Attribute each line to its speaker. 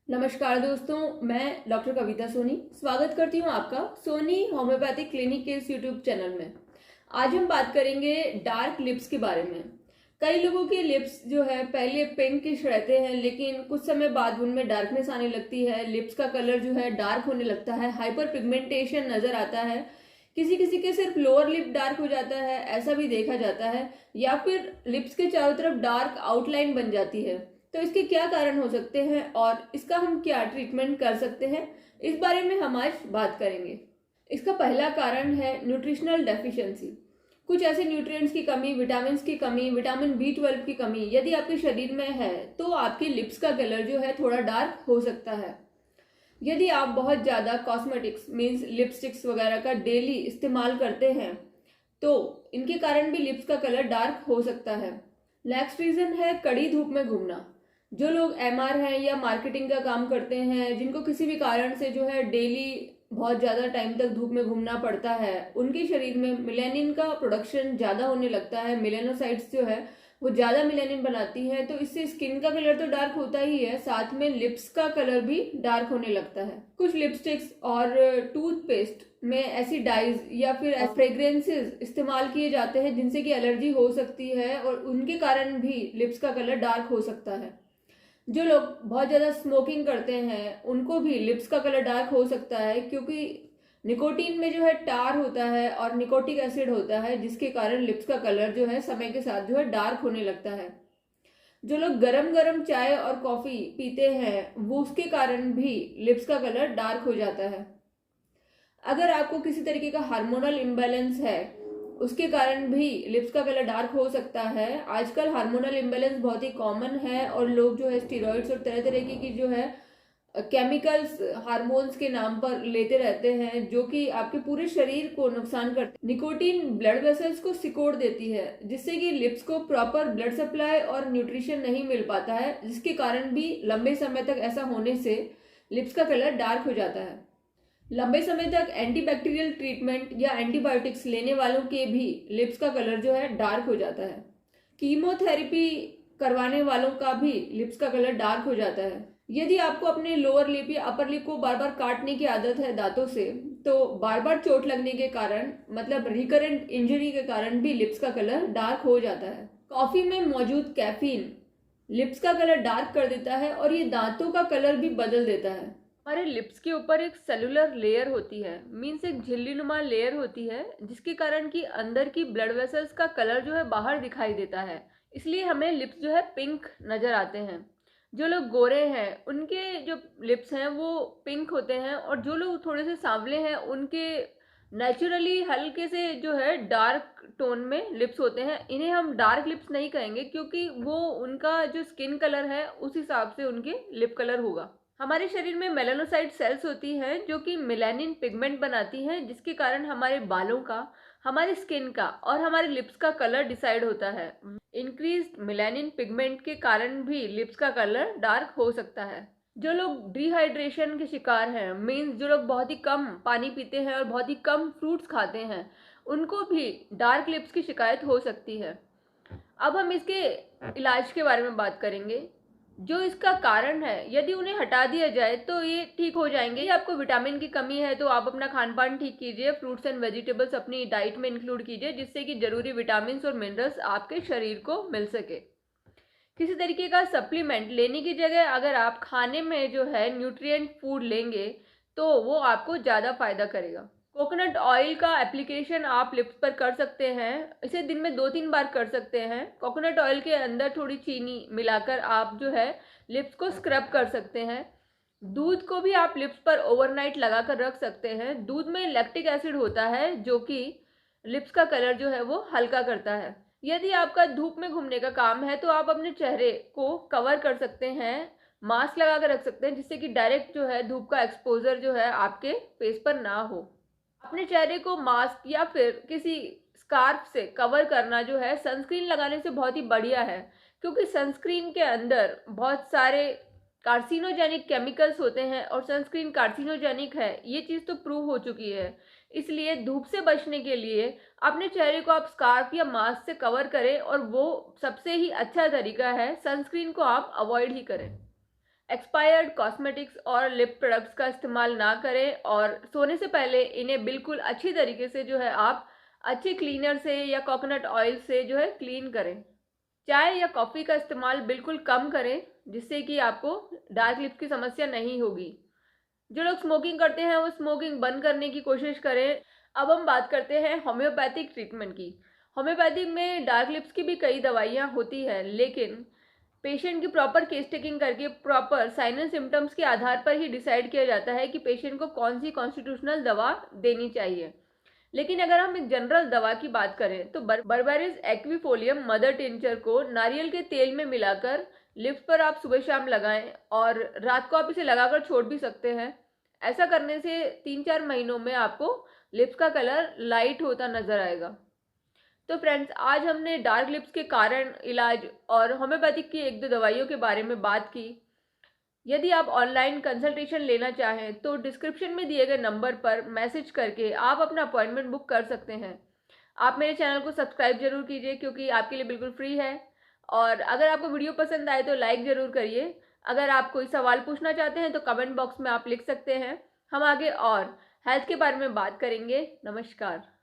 Speaker 1: नमस्कार दोस्तों, मैं डॉक्टर कविता सोनी स्वागत करती हूँ आपका सोनी होम्योपैथिक क्लिनिक के इस यूट्यूब चैनल में। आज हम बात करेंगे डार्क लिप्स के बारे में। कई लोगों के लिप्स जो है पहले पिंकिश रहते हैं, लेकिन कुछ समय बाद उनमें डार्कनेस आने लगती है। लिप्स का कलर जो है डार्क होने लगता है, हाइपर पिगमेंटेशन नजर आता है। किसी किसी के सिर्फ लोअर लिप डार्क हो जाता है, ऐसा भी देखा जाता है, या फिर लिप्स के चारों तरफ डार्क आउटलाइन बन जाती है। तो इसके क्या कारण हो सकते हैं और इसका हम क्या ट्रीटमेंट कर सकते हैं, इस बारे में हम आज बात करेंगे। इसका पहला कारण है न्यूट्रिशनल डेफिशिएंसी। कुछ ऐसे न्यूट्रिएंट्स की कमी, विटामिन की कमी, विटामिन B12 की कमी यदि आपके शरीर में है तो आपके लिप्स का कलर जो है थोड़ा डार्क हो सकता है। यदि आप बहुत ज़्यादा कॉस्मेटिक्स मीन्स लिपस्टिक्स वगैरह का डेली इस्तेमाल करते हैं तो इनके कारण भी लिप्स का कलर डार्क हो सकता है। नेक्स्ट रीज़न है कड़ी धूप में घूमना। जो लोग MR हैं या मार्केटिंग का काम करते हैं, जिनको किसी भी कारण से जो है डेली बहुत ज़्यादा टाइम तक धूप में घूमना पड़ता है, उनके शरीर में मेलानिन का प्रोडक्शन ज़्यादा होने लगता है। मेलानोसाइट्स जो है वो ज़्यादा मेलानिन बनाती है, तो इससे स्किन का कलर तो डार्क होता ही है, साथ में लिप्स का कलर भी डार्क होने लगता है। कुछ लिपस्टिक्स और टूथपेस्ट में ऐसी डाइज या फिर फ्रेग्रेंसेस इस्तेमाल किए जाते हैं जिनसे कि एलर्जी हो सकती है और उनके कारण भी लिप्स का कलर डार्क हो सकता है। जो लोग बहुत ज़्यादा स्मोकिंग करते हैं उनको भी लिप्स का कलर डार्क हो सकता है, क्योंकि निकोटीन में जो है टार होता है और निकोटिक एसिड होता है, जिसके कारण लिप्स का कलर जो है समय के साथ जो है डार्क होने लगता है। जो लोग गरम गरम चाय और कॉफ़ी पीते हैं वो उसके कारण भी लिप्स का कलर डार्क हो जाता है। अगर आपको किसी तरीके का हार्मोनल इम्बैलेंस है उसके कारण भी लिप्स का कलर डार्क हो सकता है। आजकल हार्मोनल इम्बैलेंस बहुत ही कॉमन है और लोग जो है स्टीरॉइड्स और तरह तरह की जो है केमिकल्स हार्मोन्स के नाम पर लेते रहते हैं, जो कि आपके पूरे शरीर को नुकसान करते हैं। निकोटीन ब्लड वेसल्स को सिकोड़ देती है, जिससे कि लिप्स को प्रॉपर ब्लड सप्लाई और न्यूट्रिशन नहीं मिल पाता है, जिसके कारण भी लंबे समय तक ऐसा होने से लिप्स का कलर डार्क हो जाता है। लंबे समय तक एंटीबैक्टीरियल ट्रीटमेंट या एंटीबायोटिक्स लेने वालों के भी लिप्स का कलर जो है डार्क हो जाता है। कीमोथेरेपी करवाने वालों का भी लिप्स का कलर डार्क हो जाता है। यदि आपको अपने लोअर लिप या अपर लिप को बार बार काटने की आदत है दांतों से, तो बार बार चोट लगने के कारण मतलब रिकरेंट इंजरी के कारण भी लिप्स का कलर डार्क हो जाता है। कॉफी में मौजूद कैफीन लिप्स का कलर डार्क कर देता है और ये दांतों का कलर भी बदल देता है। हमारे लिप्स के ऊपर एक सेलुलर लेयर होती है, मीन्स एक झिल्लीनुमा लेयर होती है, जिसके कारण कि अंदर की ब्लड वेसल्स का कलर जो है बाहर दिखाई देता है, इसलिए हमें लिप्स जो है पिंक नज़र आते हैं। जो लोग गोरे हैं उनके जो लिप्स हैं वो पिंक होते हैं, और जो लोग थोड़े से सांवले हैं उनके नेचुरली हल्के से जो है डार्क टोन में लिप्स होते हैं। इन्हें हम डार्क लिप्स नहीं कहेंगे, क्योंकि वो उनका जो स्किन कलर है उस हिसाब से उनके लिप कलर होगा। हमारे शरीर में मेलानोसाइट सेल्स होती हैं जो कि मेलानिन पिगमेंट बनाती हैं, जिसके कारण हमारे बालों का, हमारी स्किन का और हमारे लिप्स का कलर डिसाइड होता है। इंक्रीज्ड मेलानिन पिगमेंट के कारण भी लिप्स का कलर डार्क हो सकता है। जो लोग डिहाइड्रेशन के शिकार हैं, मीन्स जो लोग बहुत ही कम पानी पीते हैं और बहुत ही कम फ्रूट्स खाते हैं, उनको भी डार्क लिप्स की शिकायत हो सकती है। अब हम इसके इलाज के बारे में बात करेंगे। जो इसका कारण है, यदि उन्हें हटा दिया जाए तो ये ठीक हो जाएंगे। यदि आपको विटामिन की कमी है तो आप अपना खान पान ठीक कीजिए, फ्रूट्स एंड वेजिटेबल्स अपनी डाइट में इंक्लूड कीजिए, जिससे कि जरूरी विटामिन और मिनरल्स आपके शरीर को मिल सके। किसी तरीके का सप्लीमेंट लेने की जगह अगर आप खाने में जो है न्यूट्रिएंट फूड लेंगे तो वो आपको ज़्यादा फायदा करेगा। कोकोनट ऑयल का एप्लीकेशन आप लिप्स पर कर सकते हैं। इसे दिन में 2-3 बार कर सकते हैं। कोकोनट ऑयल के अंदर थोड़ी चीनी मिलाकर आप जो है लिप्स को स्क्रब कर सकते हैं। दूध को भी आप लिप्स पर ओवरनाइट लगा कर रख सकते हैं। दूध में लैक्टिक एसिड होता है जो कि लिप्स का कलर जो है वो हल्का करता है। यदि आपका धूप में घूमने का काम है तो आप अपने चेहरे को कवर कर सकते हैं, मास्क लगा कर रख सकते हैं, जिससे कि डायरेक्ट जो है धूप का एक्सपोजर जो है आपके फेस पर ना हो। अपने चेहरे को मास्क या फिर किसी स्कार्फ से कवर करना जो है सनस्क्रीन लगाने से बहुत ही बढ़िया है, क्योंकि सनस्क्रीन के अंदर बहुत सारे कार्सिनोजेनिक केमिकल्स होते हैं और सनस्क्रीन कार्सिनोजेनिक है, ये चीज़ तो प्रूव हो चुकी है। इसलिए धूप से बचने के लिए अपने चेहरे को आप स्कार्फ या मास्क से कवर करें, और वो सबसे ही अच्छा तरीका है। सनस्क्रीन को आप अवॉइड ही करें। एक्सपायर्ड कॉस्मेटिक्स और लिप प्रोडक्ट्स का इस्तेमाल ना करें और सोने से पहले इन्हें बिल्कुल अच्छी तरीके से जो है आप अच्छे क्लीनर से या कोकोनट ऑयल से जो है क्लीन करें। चाय या कॉफ़ी का इस्तेमाल बिल्कुल कम करें, जिससे कि आपको डार्क लिप्स की समस्या नहीं होगी। जो लोग स्मोकिंग करते हैं वो स्मोकिंग बंद करने की कोशिश करें। अब हम बात करते हैं होम्योपैथिक ट्रीटमेंट की। होम्योपैथिक में डार्क लिप्स की भी कई दवाइयाँ होती हैं, लेकिन पेशेंट की प्रॉपर केस टेकिंग करके प्रॉपर साइन एंड सिम्टम्स के आधार पर ही डिसाइड किया जाता है कि पेशेंट को कौन सी कॉन्स्टिट्यूशनल दवा देनी चाहिए। लेकिन अगर हम एक जनरल दवा की बात करें तो बर्बेरिस एक्विफोलियम मदर टिंचर को नारियल के तेल में मिलाकर लिप्स पर आप सुबह शाम लगाएं और रात को आप इसे लगाकर छोड़ भी सकते हैं। ऐसा करने से 3-4 महीनों में आपको लिप्स का कलर लाइट होता नजर आएगा। तो फ्रेंड्स, आज हमने डार्क लिप्स के कारण, इलाज और होम्योपैथिक की 1-2 दवाइयों के बारे में बात की। यदि आप ऑनलाइन कंसल्टेशन लेना चाहें तो डिस्क्रिप्शन में दिए गए नंबर पर मैसेज करके आप अपना अपॉइंटमेंट बुक कर सकते हैं। आप मेरे चैनल को सब्सक्राइब जरूर कीजिए, क्योंकि आपके लिए बिल्कुल फ्री है। और अगर आपको वीडियो पसंद आए तो लाइक ज़रूर करिए। अगर आप कोई सवाल पूछना चाहते हैं तो कमेंट बॉक्स में आप लिख सकते हैं। हम आगे और हेल्थ के बारे में बात करेंगे। नमस्कार।